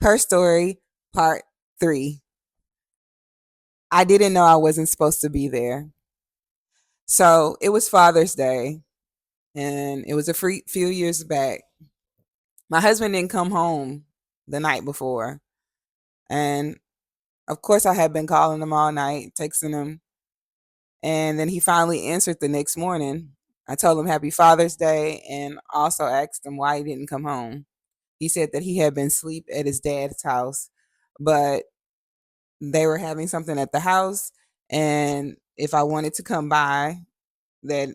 Her story, part 3. I didn't know I wasn't supposed to be there. So it was Father's Day, and it was a few years back. My husband didn't come home the night before. And of course, I had been calling him all night, texting him. And then he finally answered the next morning. I told him Happy Father's Day and also asked him why he didn't come home. He said that he had been asleep at his dad's house, but they were having something at the house. And if I wanted to come by, that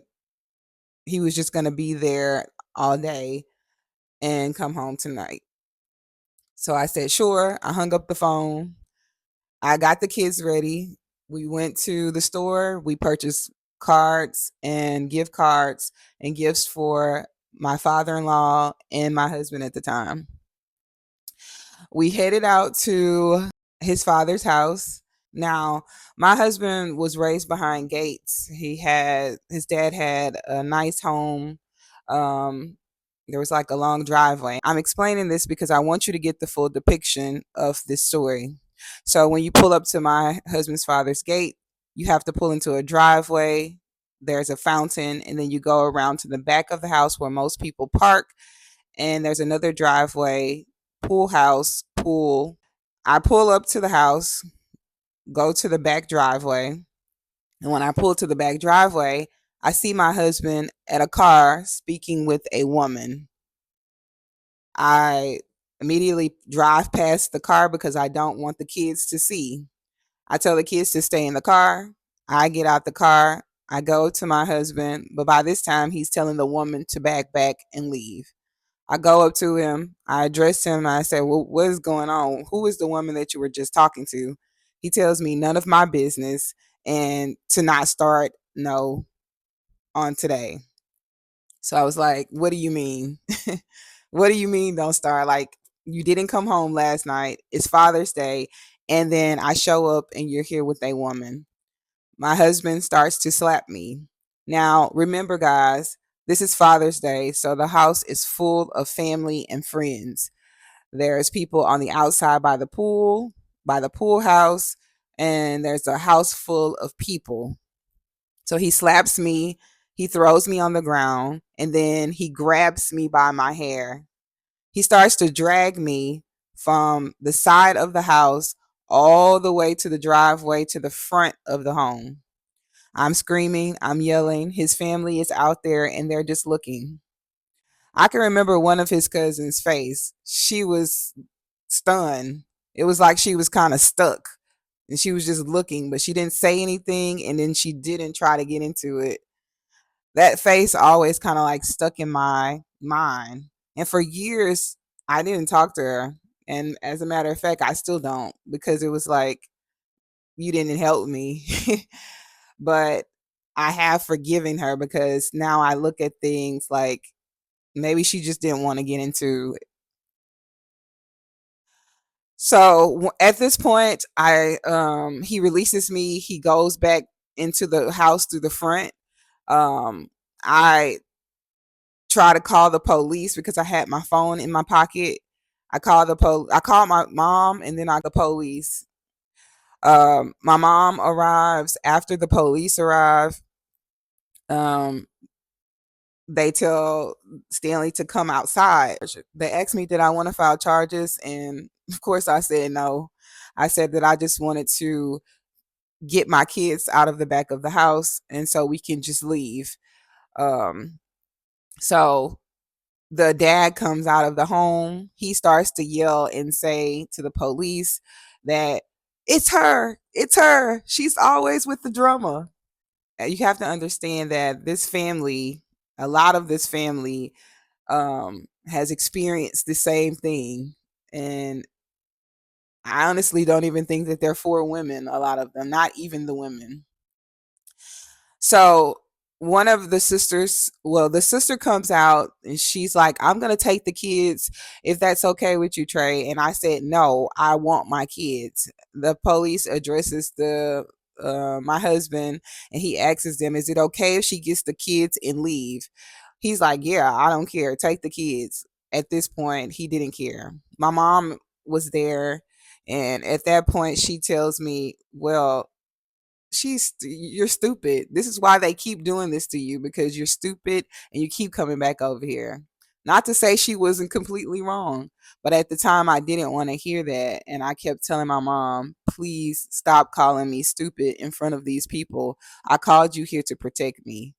he was just going to be there all day and come home tonight. So I said, sure. I hung up the phone. I got the kids ready. We went to the store. We purchased cards and gift cards and gifts for my father in law and my husband at the time. We headed out to his father's house. Now, my husband was raised behind gates. His dad had a nice home. Um, there was like a long driveway. I'm explaining this because I want you to get the full depiction of this story. So when you pull up to my husband's father's gate, you have to pull into a driveway. There's a fountain, and then you go around to the back of the house where most people park. And there's another driveway, pool house, pool. I pull up to the house, go to the back driveway. And when I pull to the back driveway, I see my husband at a car speaking with a woman. I immediately drive past the car because I don't want the kids to see. I tell the kids to stay in the car. I get out the car. I go to my husband, but by this time, he's telling the woman to back and leave. I go up to him. I address him. I say, well, what is going on? Who is the woman that you were just talking to? He tells me none of my business and to not start no on today. So I was like, what do you mean? What do you mean don't start? Like, you didn't come home last night. It's Father's Day. And then I show up and you're here with a woman. My husband starts to slap me. Now, remember, guys, this is Father's Day, so the house is full of family and friends. There's people on the outside by the pool house, and there's a house full of people. So he slaps me, he throws me on the ground, and then he grabs me by my hair. He starts to drag me from the side of the house all the way to the driveway to the front of the home. I'm screaming, I'm yelling. His family is out there and they're just looking. I can remember one of his cousins' face. She was stunned. It was like she was kind of stuck and she was just looking, but she didn't say anything and then she didn't try to get into it. That face always kind of like stuck in my mind. And for years, I didn't talk to her. And as a matter of fact, I still don't because it was like, you didn't help me. But I have forgiven her because now I look at things like maybe she just didn't want to get into it. So at this point, I he releases me. He goes back into the house through the front. I try to call the police because I had my phone in my pocket. I called my mom and then I the police. My mom arrives after the police arrive. Um, they tell Stanley to come outside. They asked me, did I want to file charges? And of course, I said no. I said that I just wanted to get my kids out of the back of the house and so we can just leave. Um, so the dad comes out of the home. He starts to yell and say to the police that it's her. She's always with the drummer. You have to understand that this family, a lot of this family, has experienced the same thing. And I honestly don't even think that they're for women, a lot of them, not even the women. So one of the sisters, well, the sister comes out and she's like, I'm going to take the kids if that's okay with you, Trey. And I said, no, I want my kids. The police addresses my husband and he asks them, is it okay if she gets the kids and leave? He's like, yeah, I don't care. Take the kids. At this point, he didn't care. My mom was there. And at that point, she tells me, well, you're stupid. This is why they keep doing this to you, because you're stupid and you keep coming back over here. Not to say she wasn't completely wrong, but at the time I didn't want to hear that, and I kept telling my mom, please stop calling me stupid in front of these people. I called you here to protect me.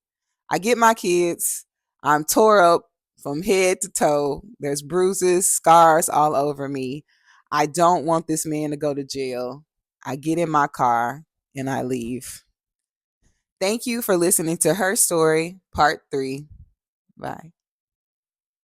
I get my kids. I'm tore up from head to toe. There's bruises, scars all over me. I don't want this man to go to jail. I get in my car and I leave. Thank you for listening to Her Story, Part 3. Bye.